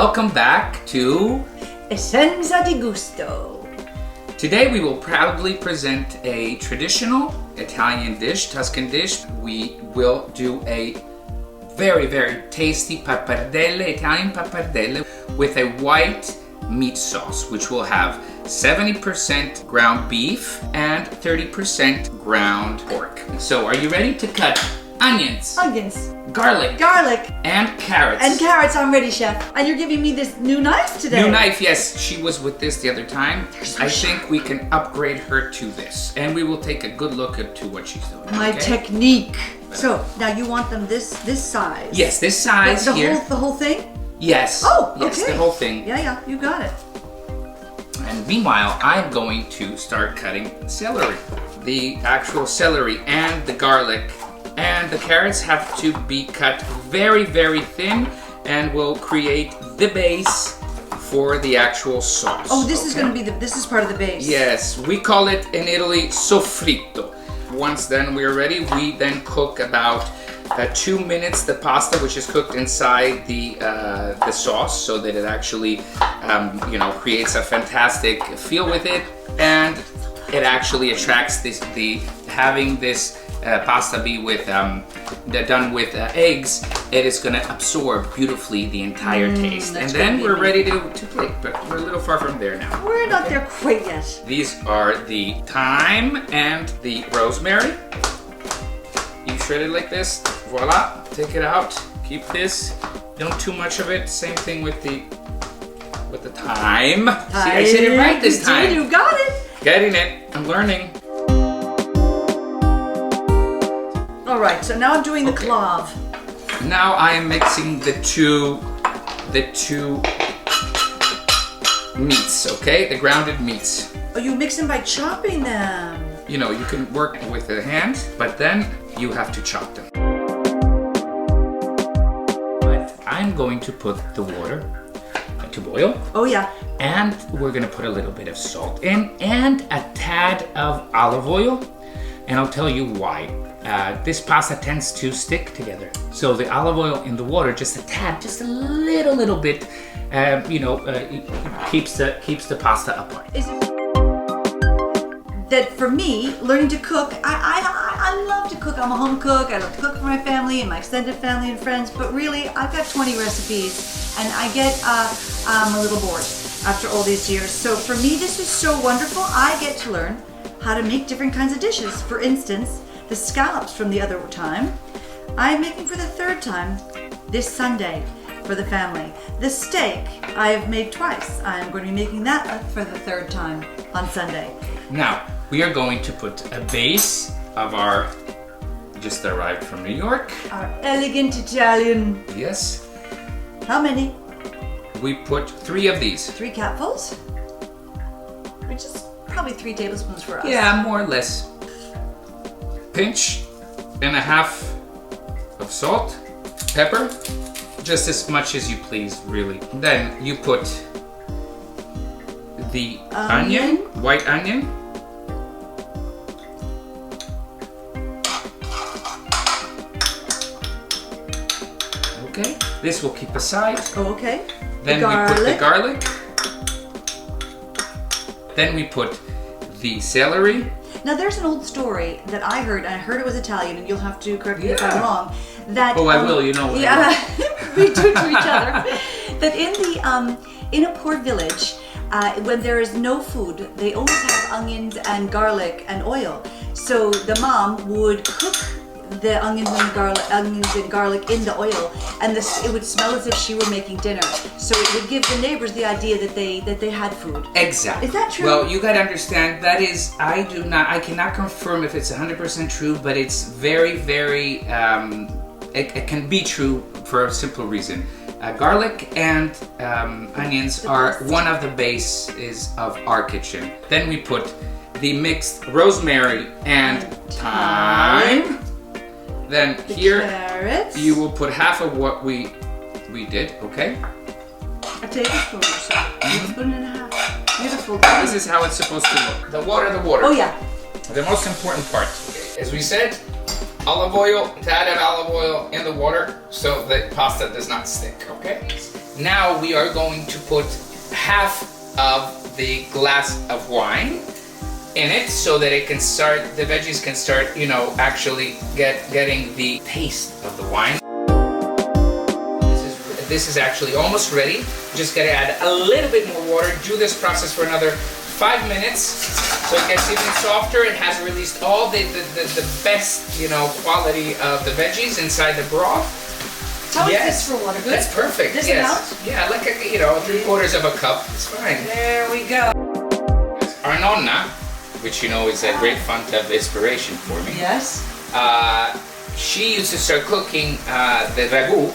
welcome back to Essenza di Gusto. Today we will proudly present a traditional Italian dish, Tuscan dish. We will do a very, very tasty pappardelle, Italian pappardelle, with a white meat sauce, which will have 70% ground beef and 30% ground pork. So are you ready to cut onions, garlic, and carrots? And carrots, I'm ready, chef. And you're giving me this new knife today. New knife, yes. She was with this the other time. I think we can upgrade her to this. And we will take a good look at what she's doing. My technique. So, now you want them this size? Yes, this size here. The whole thing? Yes. Oh, yes, okay. The whole thing. Yeah, you got it. And meanwhile, I'm going to start cutting celery. The actual celery and the garlic and the carrots have to be cut very, very thin and will create the base for the actual sauce. Oh, this is going to be this is part of the base. Yes, we call it in Italy soffritto. Once then we're ready, we then cook about 2 minutes the pasta, which is cooked inside the sauce, so that it actually creates a fantastic feel with it, and it actually attracts having this pasta be with done with eggs. It is going to absorb beautifully the entire taste, and then we're ready to plate. But we're a little far from there now. We're not there quite yet. These are the thyme and the rosemary. You shred it like this. Voila! Take it out. Keep this. Don't too much of it. Same thing with the thyme. See, I said it right this time. You got it. Getting it. I'm learning. All right. So now I'm doing the clove. Now I am mixing the two meats. Okay, the grounded meats. Oh, you mix them by chopping them. You know, you can work with the hand, but then you have to chop them. But I'm going to put the water to boil. Oh yeah. And we're gonna put a little bit of salt in and a tad of olive oil. And I'll tell you why. This pasta tends to stick together. So the olive oil in the water, just a tad, just a little bit, keeps the pasta apart. That for me, learning to cook, I love to cook. I'm a home cook. I love to cook for my family and my extended family and friends. But really, I've got 20 recipes, and I get a little bored after all these years. So for me, this is so wonderful. I get to learn how to make different kinds of dishes. For instance, the scallops from the other time, I'm making for the third time this Sunday for the family. The steak I have made twice. I'm going to be making that for the third time on Sunday. Now, we are going to put a base of our, just arrived from New York. Our elegant Italian. Yes. How many? We put 3 of these. 3 cupfuls? Which is probably 3 tablespoons for us. Yeah, more or less. Pinch and a half of salt, pepper, just as much as you please, really. Then you put the onion, white onion. Okay, this will keep aside. Oh, okay. Then we put the garlic. Then we put the celery. Now there's an old story that I heard, and I heard it was Italian, and you'll have to correct me if I'm wrong. That I will. You know. Yeah, we do to each other. That in a poor village, when there is no food, they always have onions and garlic and oil. So the mom would cook the onions and garlic in the oil, and it would smell as if she were making dinner. So it would give the neighbors the idea that they had food. Exactly. Is that true? Well, you gotta understand, that is, I cannot confirm if it's 100% true, but it's very, very, it can be true for a simple reason. Garlic and onions are one of the bases of our kitchen. Then we put the mixed rosemary and thyme. Then here carrots. You will put half of what we did, okay? A tablespoon or so. A spoon and a half. Beautiful. This is how it's supposed to look. The water. Oh yeah. The most important part. As we said, olive oil, a tad of olive oil in the water so the pasta does not stick, okay? Now we are going to put half of the glass of wine in it so that it can start, the veggies can start, you know, actually getting the taste of the wine. This is actually almost ready. Just gotta add a little bit more water. Do this process for another 5 minutes so it gets even softer. It has released all the best, you know, quality of the veggies inside the broth. How is this for water? Good? That's perfect. This yes. amount? Yeah, like a, you know, 3/4 of a cup. It's fine. There we go. Our nonna, which you know is a great font of inspiration for me. Yes. She used to start cooking the ragu,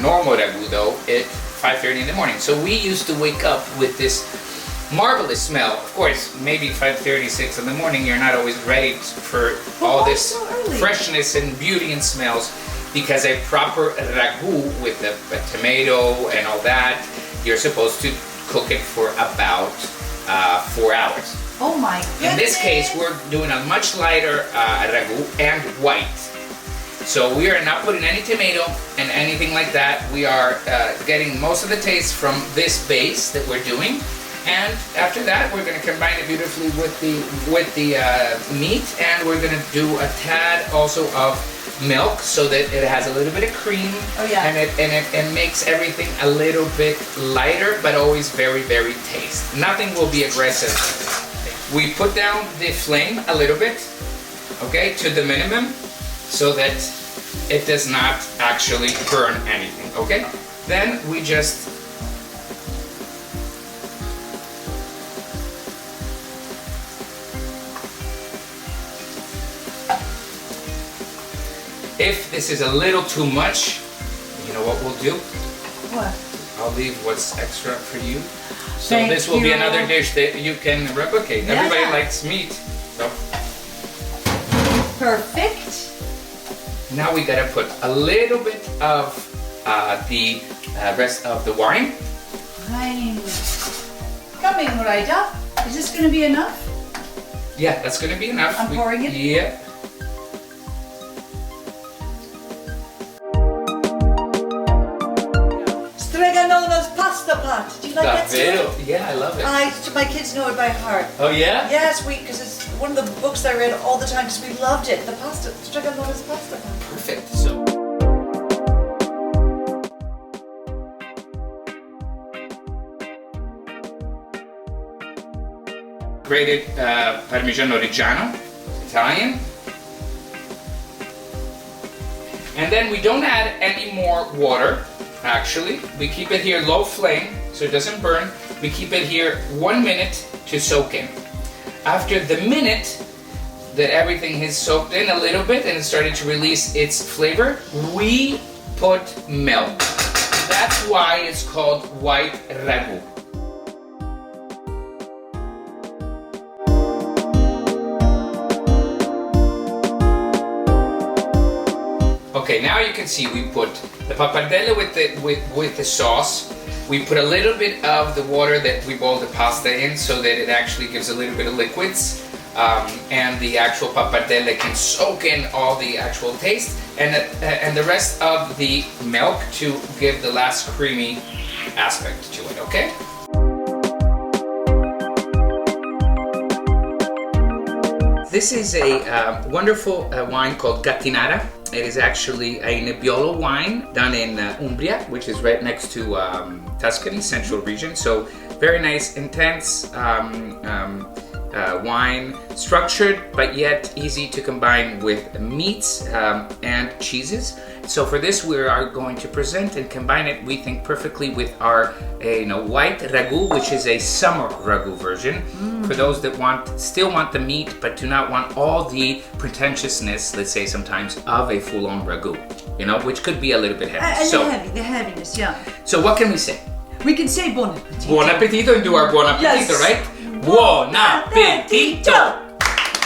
normal ragu though, at 5:30 in the morning. So we used to wake up with this marvelous smell. Of course, maybe 5:30, 6 in the morning, you're not always ready for all this so early? freshness and beauty and smells, because a proper ragu with a tomato and all that, you're supposed to cook it for about 4 hours. Oh my goodness. In this case, we're doing a much lighter ragu and white. So we are not putting any tomato and anything like that. We are getting most of the taste from this base that we're doing. And after that, we're going to combine it beautifully with the meat, and we're going to do a tad also of milk so that it has a little bit of cream. Oh yeah. And it makes everything a little bit lighter, but always very, very tasty. Nothing will be aggressive. We put down the flame a little bit, okay, to the minimum, so that it does not actually burn anything, okay? Then we just if this is a little too much, you know what we'll do? What? I'll leave what's extra for you. So Thank this will be you. another dish that you can replicate. Yeah. Everybody likes meat. So Perfect. now we gotta put a little bit of the rest of the wine. Fine. Coming right up. Is this going to be enough? Yeah, that's gonna be enough. I'm pouring it? Yeah. Streganolo's pasta pot. Do you like that? Davvero? Yeah, I love it. My kids know it by heart. Oh yeah? Yes, because it's one of the books I read all the time because we loved it. The pasta, Streganolo's pasta pot. Perfect. So grated Parmigiano Reggiano, Italian. And then we don't add any more water, actually. We keep it here low flame so it doesn't burn. We keep it here 1 minute to soak in. After the minute that everything is soaked in a little bit and it's starting to release its flavor, we put milk. That's why it's called white ragu. Okay, now you can see we put the pappardelle with the sauce. We put a little bit of the water that we boiled the pasta in so that it actually gives a little bit of liquids, and the actual pappardelle can soak in all the actual taste, and the rest of the milk to give the last creamy aspect to it. Okay. This is a wonderful wine called Gattinara. It is actually a Nebbiolo wine done in Umbria, which is right next to Tuscany, central region. So very nice, intense wine, structured but yet easy to combine with meats and cheeses. So for this, we are going to present and combine it, we think, perfectly with our white ragu, which is a summer ragu version. For those that still want the meat but do not want all the pretentiousness, let's say sometimes, of a full-on ragu, which could be a little bit heavy. And the heaviness, yeah. So what can we say? We can say buon appetito. Buon appetito and do our buon appetito, Yes. right? Buon appetito!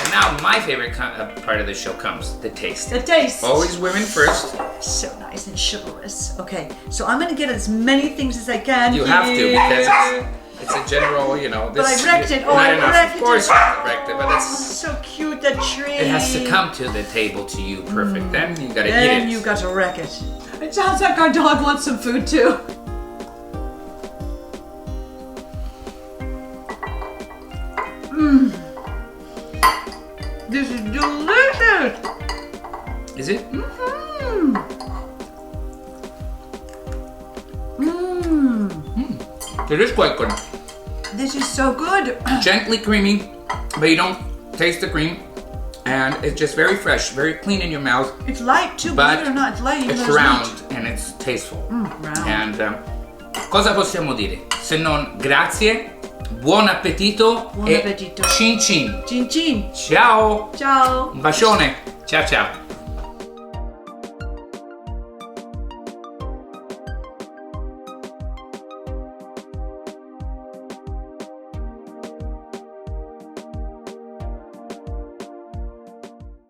And now my favorite part of the show comes, the taste. The taste. Always women first. So nice and chivalrous. Okay, so I'm going to get as many things as I can. You have to, because It's a general, you know. This, But I wrecked it. Oh, not I enough. wrecked Of course, it. you wrecked it, but Oh, that's. so cute, that tree. It has to come to the table to you perfect. Then you gotta eat Then it. you got to wreck it. It sounds like our dog wants some food too. This is delicious. Is it? It is quite good. This is so good. Gently creamy, but you don't taste the cream. And it's just very fresh, very clean in your mouth. It's light too, But believe it or not. It's light. even It's though round sweet. and it's tasteful. Round. And cosa possiamo dire? Se non grazie, buon appetito Buon e appetito. cin cin. Cin cin. Ciao! Ciao. Un bacione! Ciao ciao!